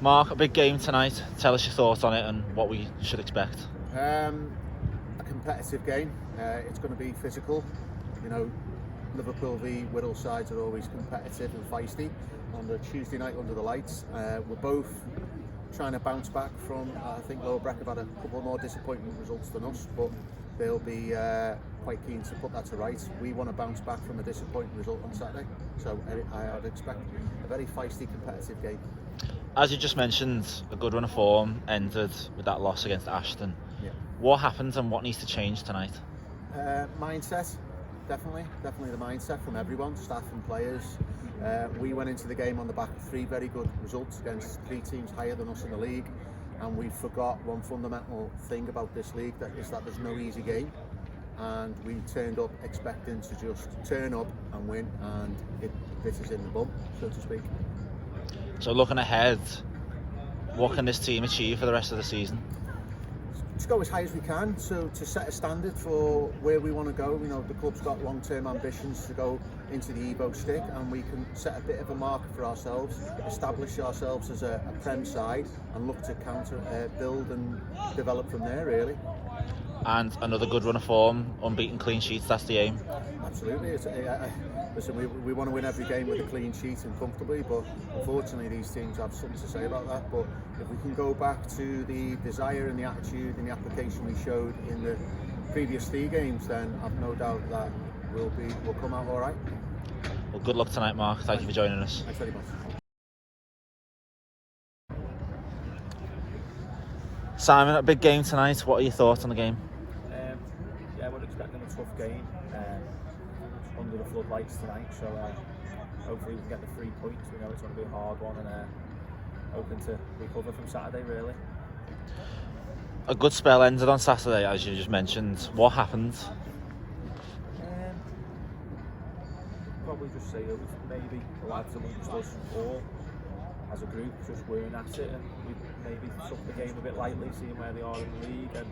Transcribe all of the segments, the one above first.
Mark, a big game tonight. Tell us your thoughts on it and what we should expect. A competitive game. It's going to be physical. You know, Liverpool v Wirral sides are always competitive and feisty. On the Tuesday night under the lights, we're both trying to bounce back from. I think Breck have had a couple more disappointing results than us, but they'll be quite keen to put that to rights. We want to bounce back from a disappointing result on Saturday, so I'd expect a very feisty, competitive game. As you just mentioned, a good run of form ended with that loss against Ashton. Yeah. What happened and what needs to change tonight? Mindset, definitely the mindset from everyone, staff and players. We went into the game on the back of 3 very good results against 3 teams higher than us in the league, and we forgot one fundamental thing about this league, that there's no easy game, and we turned up expecting to just turn up and win, and it bit us in the bum, so to speak. So looking ahead, what can this team achieve for the rest of the season? Let's go as high as we can, so to set a standard for where we want to go. You know, the club's got long-term ambitions to go into the Evo stick, and we can set a bit of a marker for ourselves, establish ourselves as a Prem side, and look to build and develop from there, really. And another good run of form, unbeaten clean sheets, that's the aim? Absolutely. Listen, we want to win every game with a clean sheet and comfortably, but unfortunately these teams have something to say about that. But if we can go back to the desire and the attitude and the application we showed in the previous 3 games, then I've no doubt that we'll come out all right. Well, good luck tonight, Mark. Thank you for joining us. Thanks very much. Simon, a big game tonight. What are your thoughts on the game? Yeah, we're expecting a tough game under the floodlights tonight, so hopefully we can get the 3 points. We know it's going to be a hard one, and hoping to recover from Saturday, really. A good spell ended on Saturday, as you just mentioned. What happened? Probably just say that maybe the lads amongst us all as a group just weren't at it, and we maybe took the game a bit lightly, seeing where they are in the league, and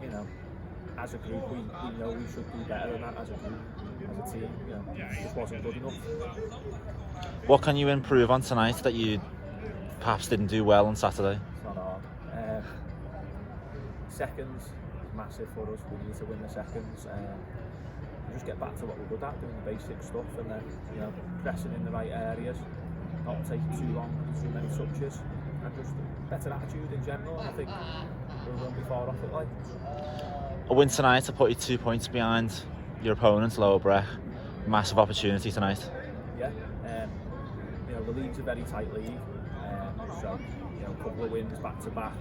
you know, as a group we know we should do better than that as a group, as a team. You know, it just wasn't good enough. What can you improve on tonight that you perhaps didn't do well on Saturday? It's not hard. Seconds is massive for us. We need to win the seconds. Just get back to what we're good at, doing the basic stuff, and then pressing in the right areas, not taking too long and too many touches, and just better attitude in general. And I think we won't be far off it. Like a win tonight to put you 2 points behind your opponent, Breck. Massive opportunity tonight. Yeah, the league's a very tight league, so a couple of wins back to back,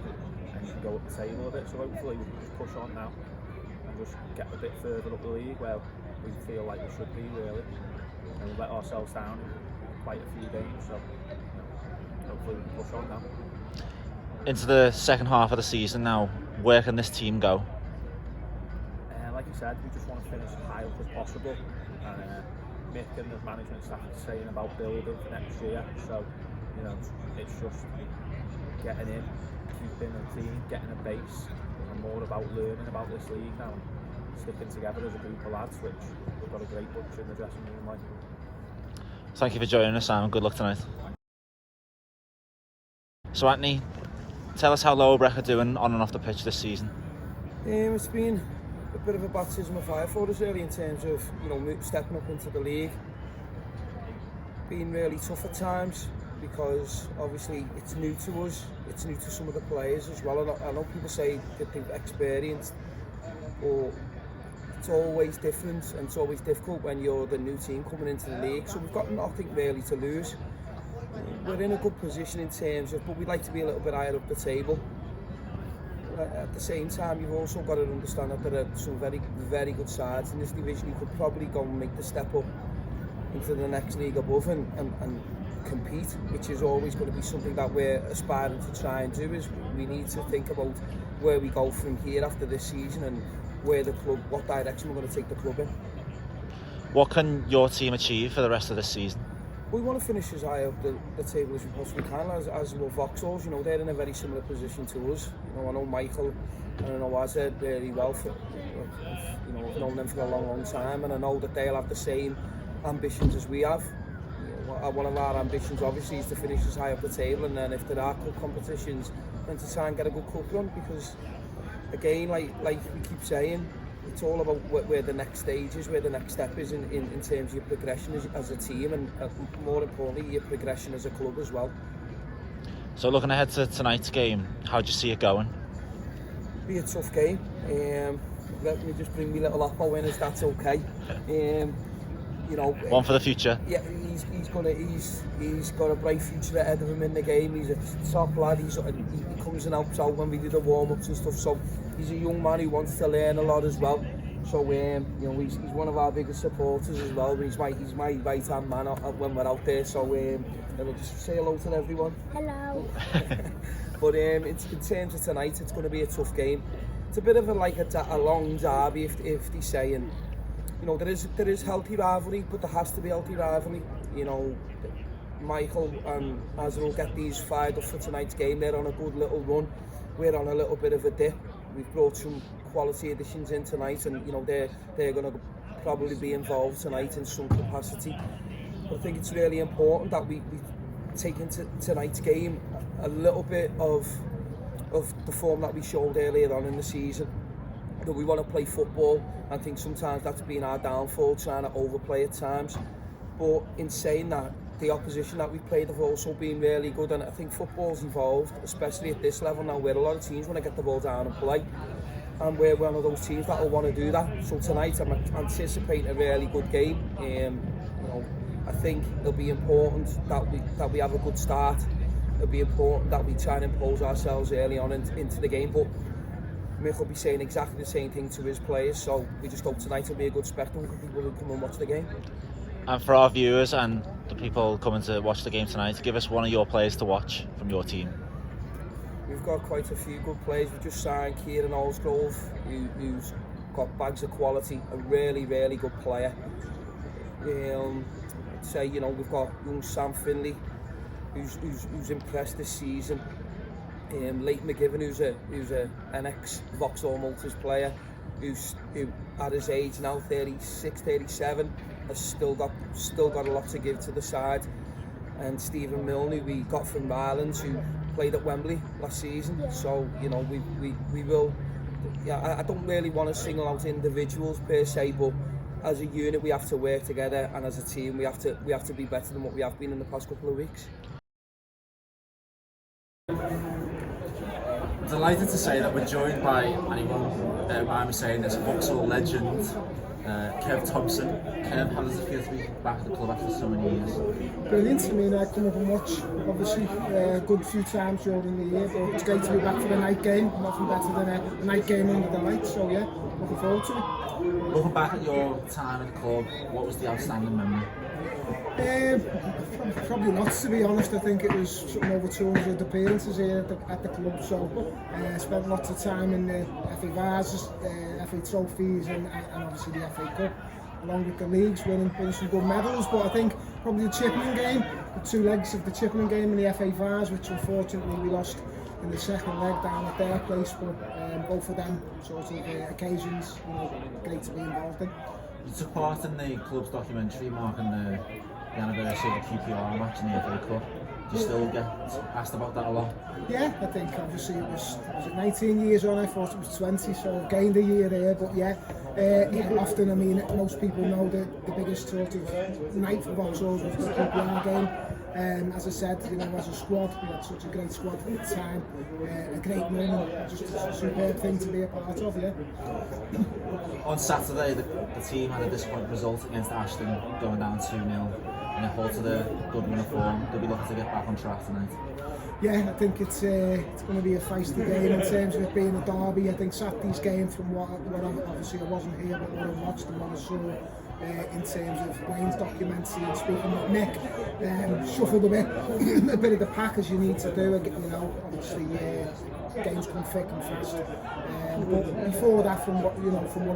and you can go up the table a bit. So hopefully we can just push on now and just get a bit further up the league where we feel like we should be, really. And we've let ourselves down in quite a few games, so hopefully we can push on now. Into the second half of the season now, where can this team go? Like you said, we just want to finish as high up as possible. Mick and the management staff are saying about building for next year, so it's just getting in, keeping a team, getting a base, and more about learning about this league now, and sticking together as a group of lads, which we've got a great bunch in the dressing room. Like. Thank you for joining us, Simon. Good luck tonight. So Anthony, tell us how Breck are doing on and off the pitch this season. It's been a bit of a baptism of fire for us, really, in terms of stepping up into the league. Been really tough at times because obviously it's new to us, it's new to some of the players as well. I know people say that they've experienced, but it's always different, and it's always difficult when you're the new team coming into the league. So we've got nothing really to lose. We're in a good position in terms of, but we'd like to be a little bit higher up the table. At the same time, you've also got to understand that there are some very, very good sides in this division. You could probably go and make the step up into the next league above and compete, which is always going to be something that we're aspiring to try and do. Is we need to think about where we go from here after this season, and where the club, what direction we're going to take the club in. What can your team achieve for the rest of this season? We want to finish as high up the table as we possibly can, as will Vauxhall. They're in a very similar position to us. I know Michael and I know Azza really well. I've known them for a long, long time, and I know that they'll have the same ambitions as we have. one of our ambitions obviously is to finish as high up the table, and then if there are cup competitions, then to try and get a good cup run, because again, like we keep saying, it's all about where the next stage is, where the next step is in terms of your progression as a team, and more importantly your progression as a club as well. So looking ahead to tonight's game, how do you see it going? Be a tough game. Let me just bring me little Oppo in, if that's okay. You know, one for the future. Yeah, he's got a bright future ahead of him in the game. He's a top lad. He comes and helps out when we do the warm-ups and stuff. So he's a young man who wants to learn a lot as well. So you know, he's one of our biggest supporters as well. He's my right-hand man when we're out there. So let me just say hello to everyone. Hello. But in terms of tonight, it's going to be a tough game. It's a bit of a long derby, if they say, and you know, there is healthy rivalry, but there has to be healthy rivalry. You know, Michael and Azra will get these fired up for tonight's game. They're on a good little run. We're on a little bit of a dip. We've brought some quality additions in tonight, and you know, they're going to probably be involved tonight in some capacity. But I think it's really important that we take into tonight's game a little bit of the form that we showed earlier on in the season. That we want to play football. I think sometimes that's been our downfall, trying to overplay at times. But in saying that, the opposition that we've played have also been really good, and I think football's evolved, especially at this level now, where a lot of teams want to get the ball down and play, and we're one of those teams that will want to do that. So tonight I'm anticipating a really good game. You know, I think it'll be important that we have a good start. It'll be important that we try and impose ourselves early on into the game, but Mick will be saying exactly the same thing to his players, so we just hope tonight will be a good spectacle for people who come and watch the game. And for our viewers and the people coming to watch the game tonight, give us one of your players to watch from your team. We've got quite a few good players. We've just signed Kieran Olsgrove, who's got bags of quality, a really, really good player. I'd say, you know, we've got young Sam Finley, who's impressed this season. Leighton McGivern, who's an ex-Vauxhall Motors player, who at his age now, 36, 37, has still got a lot to give to the side. And Stephen Milne, who we got from Ireland, who played at Wembley last season. So you know, we will. Yeah, I don't really want to single out individuals per se, but as a unit we have to work together, and as a team we have to be better than what we have been in the past couple of weeks. Delighted to say that we're joined by, and you won't mind me saying this, Vauxhall legend, Kevin Thompson. Kev, how does it feel to be back at the club after so many years? Brilliant. I mean, I come up and watch, obviously, a good few times during the year, but it's great to be back for the night game. Nothing better than a night game under the lights, so yeah, looking forward to it. Looking back at your time at the club, what was the outstanding memory? Probably lots, to be honest. I think it was something over 200 appearances here at the club, so I spent lots of time in the FA Vars, FA trophies, and obviously the FA Cup, along with the leagues, winning some good medals. But I think probably the Chippenham game, the two legs of the Chippenham game and the FA Vars, which unfortunately we lost in the second leg down at their place, but both of them sort of occasions, you know, great to be involved in. You took part in the club's documentary marking the anniversary of the QPR match in the FA Cup. Do you still get asked about that a lot? Yeah, I think obviously it was 19 years on, I thought it was 20, so I've gained a year there, but yeah, often, I mean, most people know that the biggest sort of night for Vauxhall was the QPR game. As I said, you know, as a squad, we had such a great squad at the time, a great moment, just a superb thing to be a part of, yeah. On Saturday, the team had a disappointing result against Ashton, going down 2-0 in a halt to the good run of form. They'll be looking to get back on track tonight. Yeah, I think it's going to be a feisty game in terms of it being a derby. I think Saturday's game, from what obviously I wasn't here, but what I watched and what I saw in terms of Wayne's documentary and speaking with Mick, shuffled a bit of the pack as you need to do. You know, obviously games come thick and fast. But before that, from what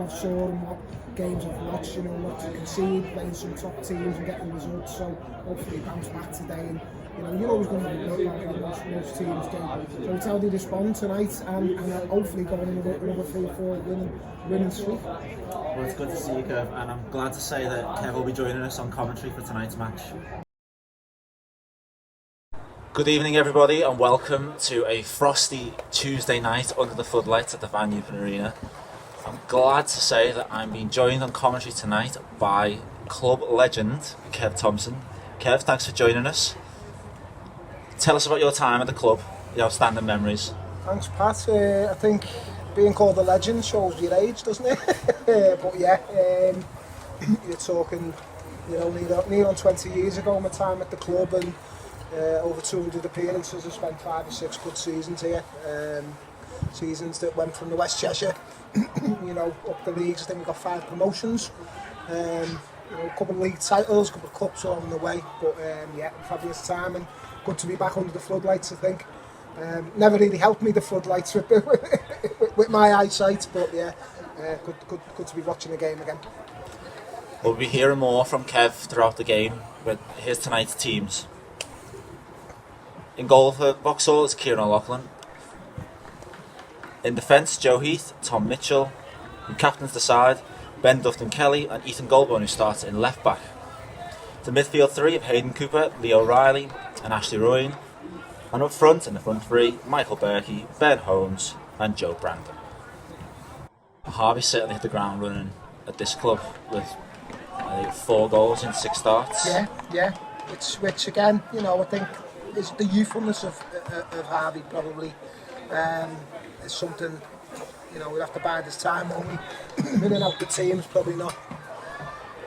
I've saw and what games I've watched, you know, not to concede, playing some top teams and getting results. So hopefully bounce back today, and you know, you're always going to be like most teams do. So it's how they respond tonight, and hopefully going in another 3-4 winning streak. Well, it's good to see you, Kev, and I'm glad to say that Kev will be joining us on commentary for tonight's match. Good evening, everybody, and welcome to a frosty Tuesday night under the floodlights at the vanEupen Arena. I'm glad to say that I'm being joined on commentary tonight by club legend Kevin Thompson. Kev, thanks for joining us. Tell us about your time at the club, your outstanding memories. Thanks, Pat. I think being called a legend shows your age, doesn't it? But yeah, you're talking, near on 20 years ago, my time at the club, and over 200 appearances. I spent 5 or 6 good seasons here. Seasons that went from the West Cheshire, up the leagues. I think we got 5 promotions. A couple of league titles, a couple of cups along the way. But yeah, fabulous time and good to be back under the floodlights, I think. Never really helped me, the floodlights, with my eyesight, but yeah, good to be watching the game again. We'll be hearing more from Kev throughout the game, but here's tonight's teams. In goal for Vauxhall is Kieran O'Loughlin. In defence, Joe Heath, Tom Mitchell. And captains the side, Ben Dufton-Kelly and Ethan Goldburn, who starts in left back. The midfield 3 of Hayden Cooper, Leo Riley and Ashley Rowan. And up front, in the front 3, Michael Berkey, Ben Holmes and Joe Brandon. Harvey certainly hit the ground running at this club with 4 goals in 6 starts. Yeah. Which again, I think is the youthfulness of Harvey probably is something, we'll have to bide his time, won't we? In and out the team's probably not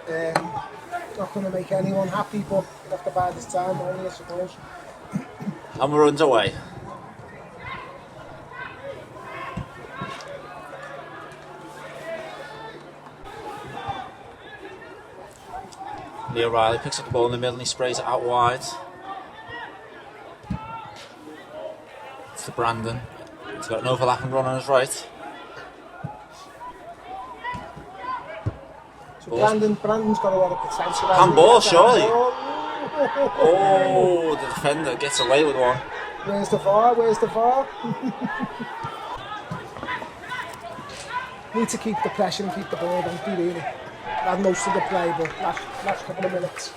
going to make anyone happy, but we'll have to bide his time, won't we, I suppose. And we're underway. Leo Riley picks up the ball in the middle and he sprays it out wide. It's to Brandon. He's got an overlapping run on his right. So Brandon's got a lot of potential. Handball, surely. Oh, the defender gets away with one. Where's the VAR? Need to keep the pressure and keep the ball, don't we, really? Had most of the play, but last couple of minutes.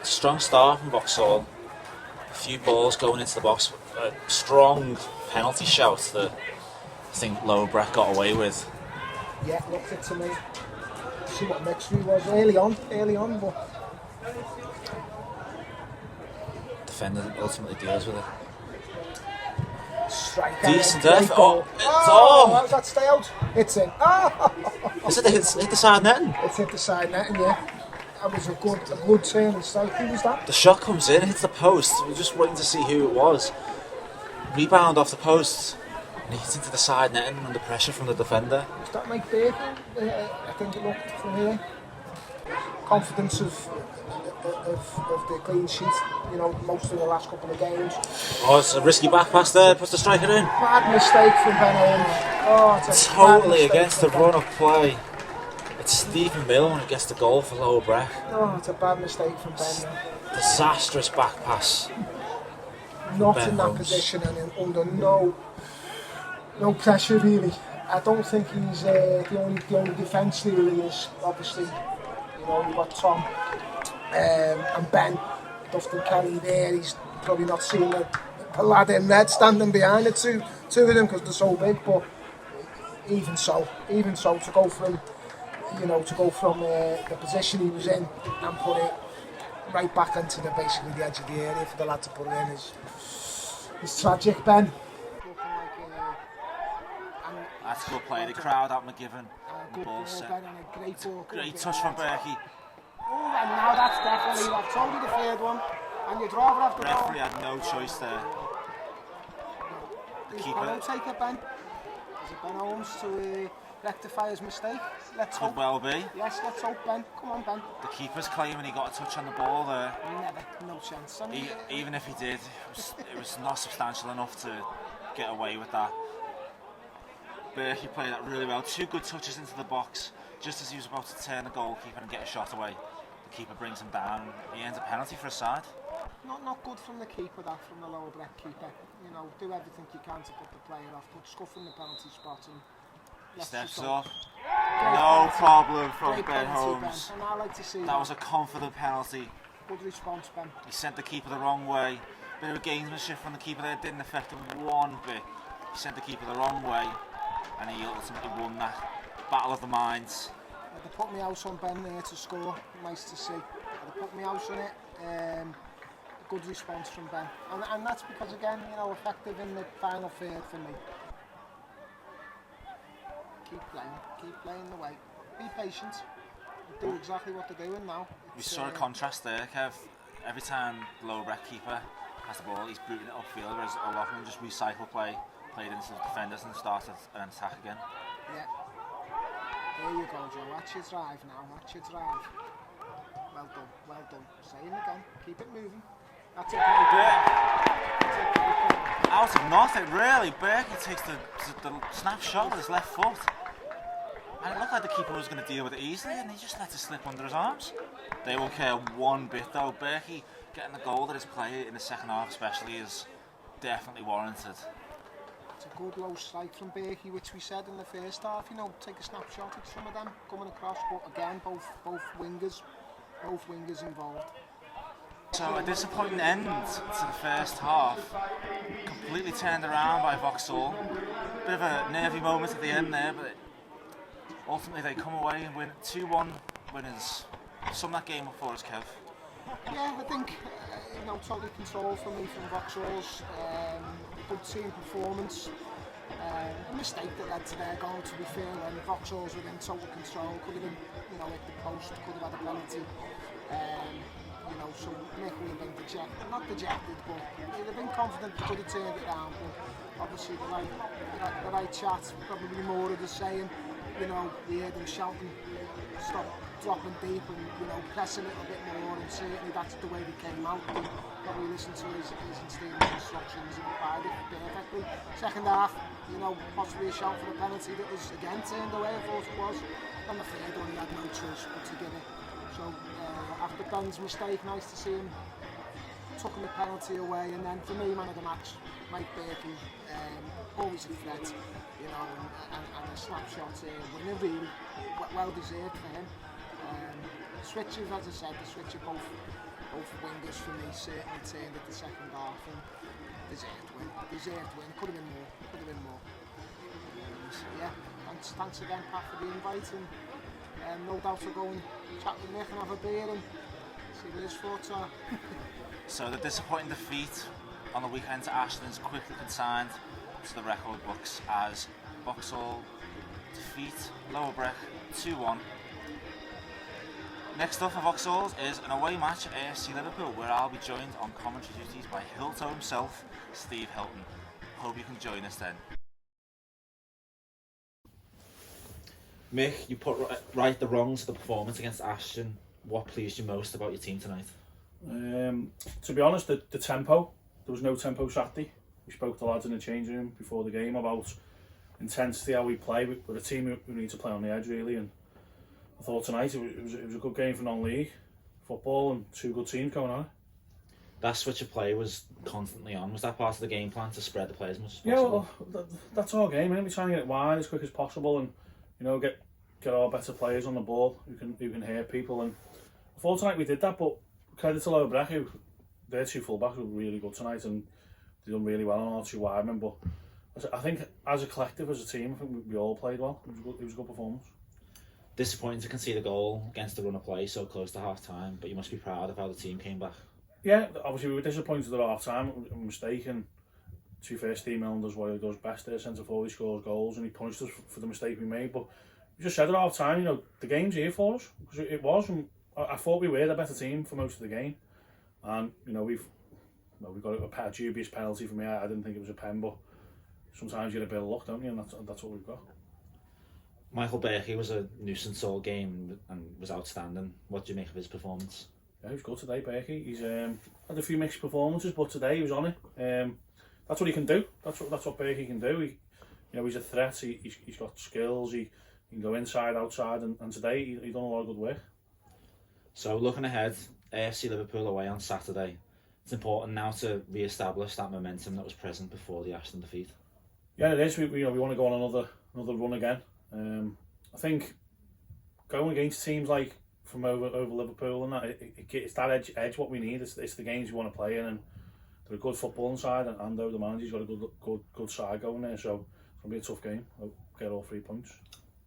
Strong start from Vauxhall. A few balls going into the box. A strong penalty shout that I think Lower Breck got away with. Yeah, looked it to me. See what McGraa was early on, but Defender ultimately deals with it. Strike. Decent effort. Goal. How does that stay out? It's in. Is it hit the side netting? It's hit the side netting, yeah. That was a good turn and strike. Who was that? The shot comes in, hits the post. We're just waiting to see who it was. Rebound off the post. And he hits into the side netting under pressure from the defender. Was that Mike Breck? I think it looked from here. Confidence of the clean sheet, most of the last couple of games. Oh, it's a risky back pass there, puts the striker in. Bad mistake from Ben Holmes. It's a totally against the run of play. It's Stephen Milne who gets the goal for Lower Breck. Oh, it's a bad mistake from Ben. Disastrous back pass. Not in that position and under no pressure really. I don't think he's the only defence really is obviously. You've got Tom and Ben Dufton-Kelly there. He's probably not seen a lad in red standing behind the two of them because they're so big. But even so, to go from the position he was in and put it right back into basically the edge of the area for the lad to put it in is tragic, Ben. That's good play. The crowd at McGiven. Good ball, Ben, and a great ball. Great touch from Berkey. Oh, and now that's definitely, I've told you the third one, and you'd rather have the ball. Referee had no choice there. The keeper. I'll take it, Ben. Is it Ben Holmes to rectify his mistake? Let's hope. Could well be. Yes, let's hope, Ben. Come on, Ben. The keeper's claiming he got a touch on the ball there. Never, no chance. Even if he did, it was not substantial enough to get away with that. Berkey played that really well. 2 good touches into the box just as he was about to turn the goalkeeper and get a shot away. The keeper brings him down. He earns a penalty for a side. Not good from the keeper, that, from the Lower Breck keeper. Do everything you can to put the player off, but scuffing the penalty spot and he steps up. No problem from Ben Holmes. Ben. And I like to see that was a confident penalty. Good response, Ben. He sent the keeper the wrong way. Bit of a gamesmanship from the keeper there, didn't affect him one bit. He sent the keeper the wrong way, and he ultimately won that battle of the minds. They put me out on Ben there to score. Nice to see. They put me out on it. Good response from Ben, and that's because, again, you know, effective in the final third for me. Keep playing the way. Be patient. Do exactly what they're doing now. We saw a contrast there, Kev. Every time the lower Breck keeper has the ball, he's booting it upfield, whereas a lot of them just recycle play, played into the defenders and started an attack again. Yeah. There you go, Joe. That's your drive now. That's your drive. Well done. Well done. Say it again. Keep it moving. That's it. Out of nothing, really. Berkey takes the snapshot with his left foot. And it looked like the keeper was going to deal with it easily, and he just let it slip under his arms. They won't care one bit though. Berkey getting the goal that his play in the second half especially is definitely warranted. It's a good low strike from Berkey, which we said in the first half, you know, take a snapshot at some of them coming across, but again, both wingers involved. So a disappointing end to the first half, completely turned around by Vauxhall. Bit of a nervy moment at the end there, but ultimately they come away and win 2-1 winners. Sum that game up for us, Kev. Yeah, I think you know, totally controlled for me from Vauxhall's. Good team performance. A mistake that led to their goal, to be fair, when Vauxhall's were in total control. Could have been, you know, at the post, could have had a penalty. You know, so Mick would have been dejected, not dejected, but he'd have been confident he could have turned it around. But obviously the right chat, probably more of the same. You know, we heard him shouting, stop dropping deep and, you know, press a little bit more, and certainly that's the way we came out. We probably listened to his instructions and applied it perfectly. Second half, you know, possibly a shout for the penalty that was again turned away, I thought it was. And the third one, he had no choice but to give it. So after Ben's mistake, nice to see him took the penalty away, and then for me, man of the match, Mike Berkey, always a threat, you know, and a snapshot winner, really well deserved for him. Switches, as I said, the switch of both wingers for me certainly turned at the second half, and deserved win, could have been more. So yeah, thanks again, Pat, for the invite, and no doubt we'll go and chat with Nick and have a beer and see what his thoughts are. So the disappointing defeat on the weekend to Ashton is quickly consigned to the record books as Vauxhall defeat Lower Breck 2-1. Next up for Vauxhall is an away match at AFC Liverpool, where I'll be joined on commentary duties by Hilto himself, Steve Hilton. Hope you can join us then. Mick, you put right the wrongs of the performance against Ashton. What pleased you most about your team tonight? To be honest, the tempo. There was no tempo Saturday. We spoke to lads in the change room before the game about intensity, how we play. We're a team who need to play on the edge, really, and I thought tonight it was a good game for non-league football and two good teams going on. That switch of play was constantly on. Was that part of the game plan to spread the play as much as possible? Yeah, well, that's our game. We try and get it wide as quick as possible, and you know, get our better players on the ball who can hit people. And I thought tonight we did that, but credit to Lower Breck, who their two fullbacks were really good tonight, and they done really well on our two wide men. But I think as a collective, as a team, I think we all played well. It was a good performance. Disappointing to concede a goal against the run of play so close to half time, but you must be proud of how the team came back. Yeah, obviously we were disappointed at half time. A mistake, and to be fair, Steve Milne does what he does best there, centre forward. He scores goals and he punished us for the mistake we made. But we just said at half time, you know, the game's here for us, because it was. And I thought we were the better team for most of the game, and you know we got a dubious penalty for me. I didn't think it was a pen, but sometimes you get a bit of luck, don't you? And that's what we've got. Michael Berkey was a nuisance all game and was outstanding. What do you make of his performance? Yeah, he was good today, Berkey. He's had a few mixed performances, but today he was on it. That's what he can do. That's what Berkey can do. He's a threat. He's got skills. He can go inside, outside, and today he done a lot of good work. So looking ahead, AFC Liverpool away on Saturday. It's important now to re-establish that momentum that was present before the Ashton defeat. Yeah, it is. We want to go on another run again. I think going against teams like from over Liverpool, and that it's that edge what we need. It's the games we want to play in, and they're a good footballing side, and though the manager's got a good side going there, so it's going to be a tough game. We'll get all 3 points.